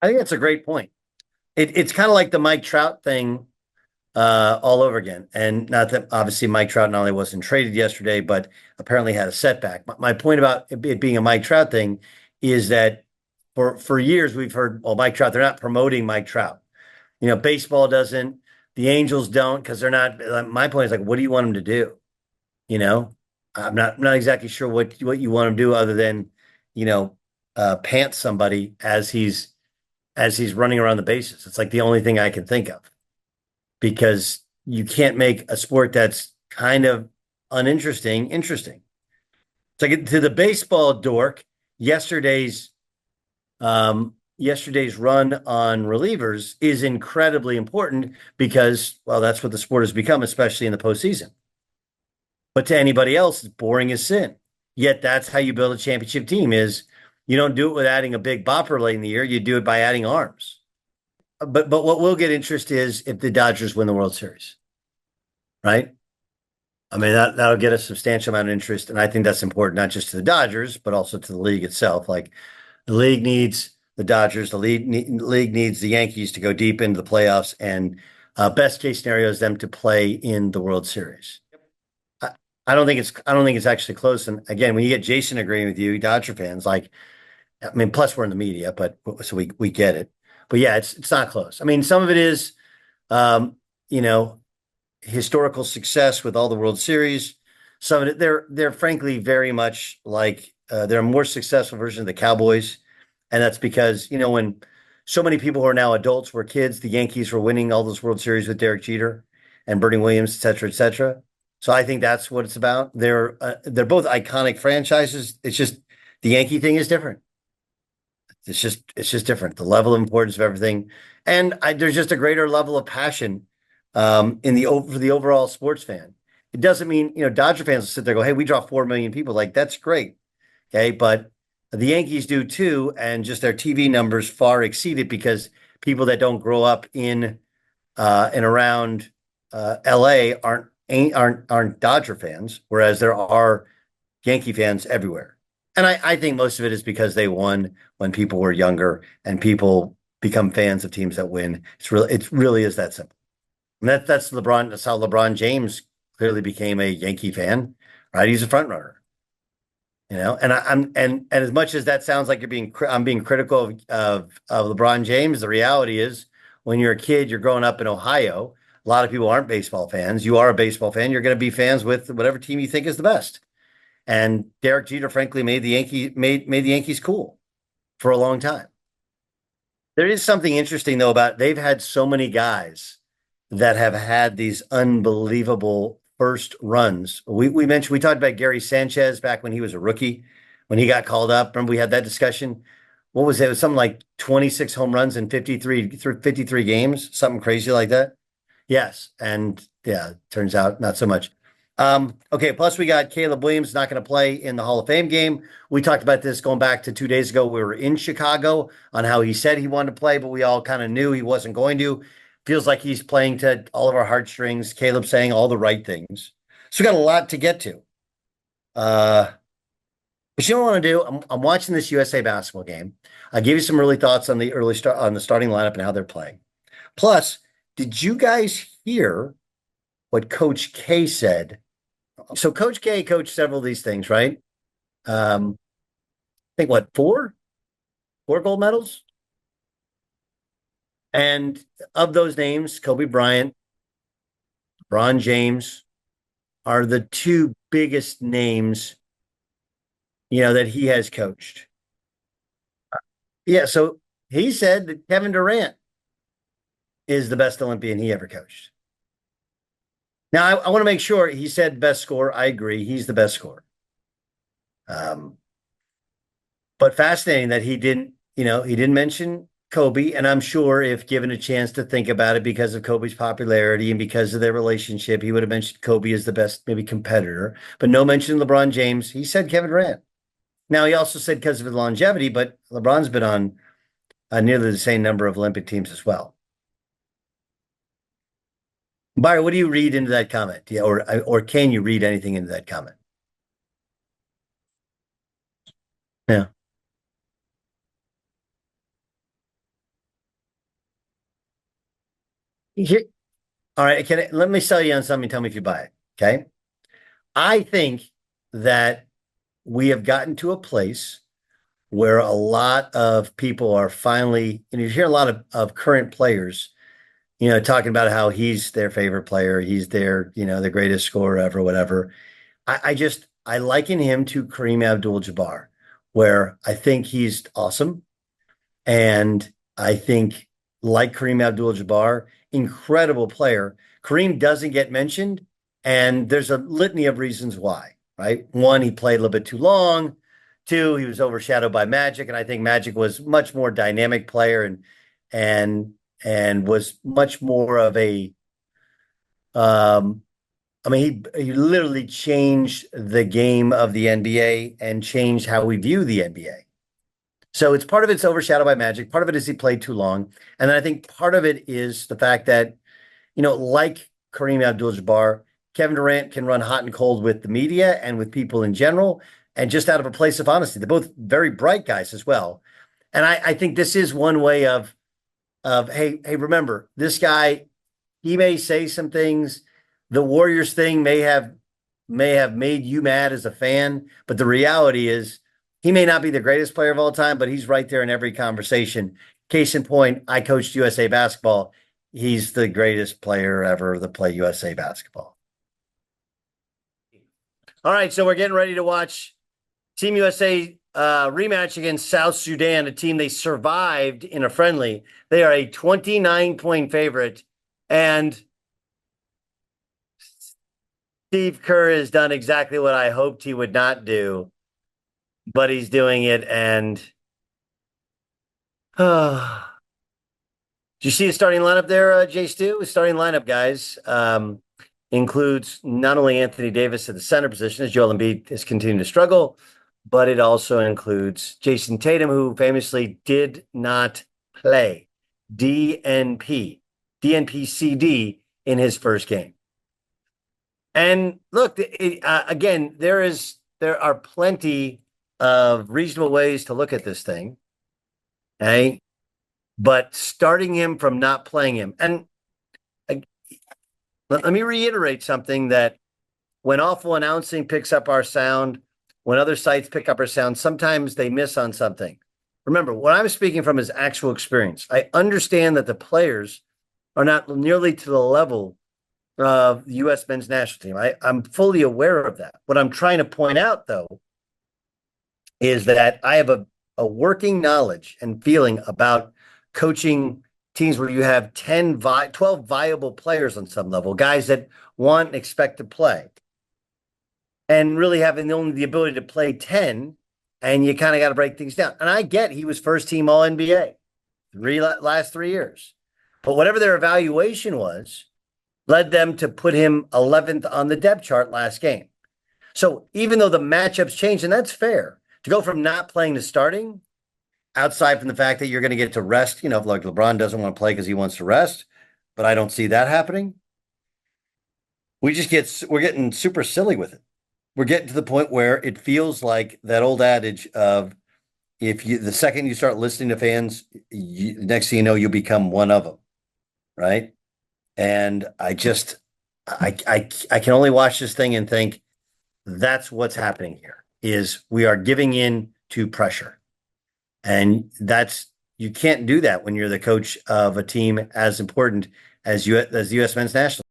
I think that's a great point. It's kind of like the Mike Trout thing all over again. And not that obviously Mike Trout not only wasn't traded yesterday, but apparently had a setback. My point about it being a Mike Trout thing is that for years we've heard, well, Mike Trout, they're not promoting Mike Trout. Baseball doesn't, the Angels don't because they're not. My point is like, what do you want them to do? You know, I'm not exactly sure what you want them to do other than, you know, pant somebody as he's running around the bases. It's like the only thing I can think of because you can't make a sport that's kind of uninteresting interesting. It's like to the baseball dork, yesterday's yesterday's run on relievers is incredibly important because, well, that's what the sport has become, especially in the postseason. But to anybody else, it's boring as sin. Yet that's how you build a championship team is you don't do it with adding a big bopper late in the year. You do it by adding arms. But what will get interest is if the Dodgers win the World Series, right? I mean, that'll get a substantial amount of interest, and I think that's important not just to the Dodgers, but also to the league itself. Like the league needs the Dodgers, the league needs the Yankees to go deep into the playoffs, and best case scenario is them to play in the World Series. I, I don't think it's actually close. And again, when you get Jason agreeing with you, Dodger fans, like I mean, plus we're in the media, but so we get it. But yeah, it's not close. I mean, some of it is, um, you know, historical success with all the World Series. Some of it, they're frankly very much like they're a more successful version of the Cowboys, and that's because when so many people who are now adults were kids, the Yankees were winning all those World Series with Derek Jeter and Bernie Williams, et cetera, et cetera. So I think that's what it's about. They're both iconic franchises. It's just the Yankee thing is different. It's just different. The level of importance of everything, and there's just a greater level of passion in the for the overall sports fan. It doesn't mean Dodger fans will sit there and go, "Hey, we draw 4 million people." Like that's great, okay, but the Yankees do too, and just their TV numbers far exceed it because people that don't grow up in and around LA aren't Dodger fans, whereas there are Yankee fans everywhere. And I think most of it is because they won when people were younger and people become fans of teams that win. It really is that simple. And that's LeBron. That's how LeBron James clearly became a Yankee fan, right? He's a front runner, And and as much as that sounds like I'm being critical of LeBron James. The reality is, when you're a kid, you're growing up in Ohio. A lot of people aren't baseball fans. You are a baseball fan. You're going to be fans with whatever team you think is the best. And Derek Jeter, frankly, made the Yankees cool for a long time. There is something interesting though about they've had so many guys that have had these unbelievable first runs. We talked about Gary Sanchez back when he was a rookie, when he got called up. Remember we had that discussion? What was it? It was something like 26 home runs in 53 games, something crazy like that. Yes. And yeah, turns out not so much. Okay, plus we got Caleb Williams not going to play in the Hall of Fame game. We talked about this going back to 2 days ago. We were in Chicago on how he said he wanted to play, but we all kind of knew he wasn't going to. Feels like he's playing to all of our heartstrings. Caleb saying all the right things. So we got a lot to get to. Uh, but you know what I want to do? I'm watching this USA basketball game. I gave you some early thoughts on the early start on the starting lineup and how they're playing. Plus, did you guys hear what Coach K said? So Coach K coached several of these things, right? I think what, four gold medals? And of those names, Kobe Bryant, Ron James are the two biggest names, that he has coached. Yeah, so he said that Kevin Durant is the best Olympian he ever coached. Now, I want to make sure he said best scorer. I agree. He's the best scorer. Um, but fascinating that he didn't mention Kobe. And I'm sure if given a chance to think about it because of Kobe's popularity and because of their relationship, he would have mentioned Kobe as the best, maybe competitor, but no mention of LeBron James. He said Kevin Durant. Now, he also said because of his longevity, but LeBron's been on nearly the same number of Olympic teams as well. Byron, what do you read into that comment? Yeah, or can you read anything into that comment? Yeah. Here, all right, let me sell you on something. Tell me if you buy it. Okay. I think that we have gotten to a place where a lot of people are finally, and you hear a lot of current players, talking about how he's their favorite player, he's their, the greatest scorer ever, whatever. I liken him to Kareem Abdul-Jabbar, where I think he's awesome. And I think, like Kareem Abdul-Jabbar, incredible player. Kareem doesn't get mentioned, and there's a litany of reasons why, right? One, he played a little bit too long. Two, he was overshadowed by Magic, and I think Magic was much more dynamic player and and was much more of a I mean, he literally changed the game of the NBA and changed how we view the NBA. So it's part of it's overshadowed by Magic. Part of it is he played too long. And then I think part of it is the fact that, like Kareem Abdul-Jabbar, Kevin Durant can run hot and cold with the media and with people in general, and just out of a place of honesty. They're both very bright guys as well. And I think this is one way of hey, remember, this guy, he may say some things. The Warriors thing may have made you mad as a fan, but the reality is he may not be the greatest player of all time, but he's right there in every conversation. Case in point, I coached USA basketball. He's the greatest player ever to play USA basketball. All right, so we're getting ready to watch Team USA rematch against South Sudan, a team they survived in a friendly. They are a 29-point favorite, and Steve Kerr has done exactly what I hoped he would not do, but he's doing it. And did you see the starting lineup there, Jay Stu? The starting lineup, guys, includes not only Anthony Davis at the center position, as Joel Embiid is continuing to struggle, but it also includes Jayson Tatum, who famously did not play DNP-CD in his first game. And look, again, there are plenty of reasonable ways to look at this thing, okay? But starting him from not playing him, and let me reiterate something that when Awful Announcing picks up our sound, when other sites pick up our sound, sometimes they miss on something. Remember, what I'm speaking from is actual experience. I understand that the players are not nearly to the level of the U.S. men's national team. I'm fully aware of that. What I'm trying to point out, though, is that I have a working knowledge and feeling about coaching teams where you have 12 viable players on some level, guys that want and expect to play, and really having only the ability to play 10, and you kind of got to break things down. And I get he was first team All-NBA last 3 years, but whatever their evaluation was, led them to put him 11th on the depth chart last game. So even though the matchups changed, and that's fair, to go from not playing to starting, outside from the fact that you're going to get to rest, if like LeBron doesn't want to play because he wants to rest, but I don't see that happening. We're getting super silly with it. We're getting to the point where it feels like that old adage of the second you start listening to fans, next thing you know, you become one of them, right? And I can only watch this thing and think that's what's happening here is we are giving in to pressure. And you can't do that when you're the coach of a team as important as the U.S. men's national